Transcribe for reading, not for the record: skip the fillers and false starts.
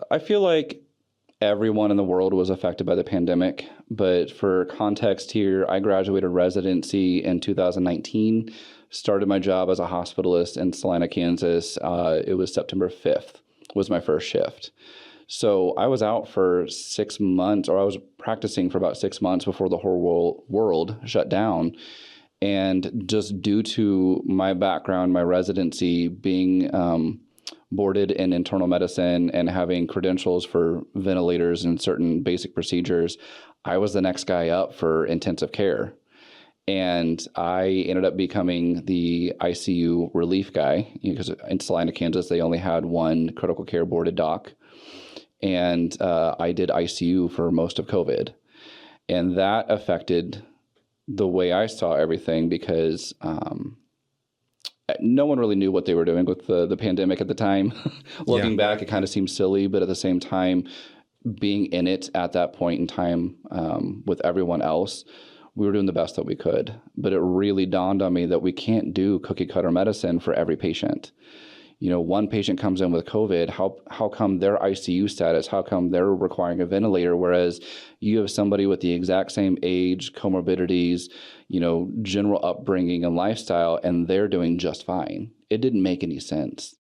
I feel like everyone in the world was affected by the pandemic, but for context here, I graduated residency in 2019, started my job as a hospitalist in Salina, Kansas. It was September 5th was my first shift. So I was out for 6 months, or I was practicing for about 6 months before the whole world shut down. And just due to my background, my residency being boarded in internal medicine and having credentials for ventilators and certain basic procedures, I was the next guy up for intensive care. And I ended up becoming the ICU relief guy because in Salina, Kansas, they only had one critical care boarded doc. And I did ICU for most of COVID. And that affected the way I saw everything because no one really knew what they were doing with the pandemic at the time. Looking back, it kind of seems silly, but at the same time, being in it at that point in time with everyone else, we were doing the best that we could. But it really dawned on me that we can't do cookie cutter medicine for every patient. You know, one patient comes in with COVID, how come their ICU status, how come they're requiring a ventilator, whereas you have somebody with the exact same age, comorbidities, you know, general upbringing and lifestyle, and they're doing just fine. It didn't make any sense.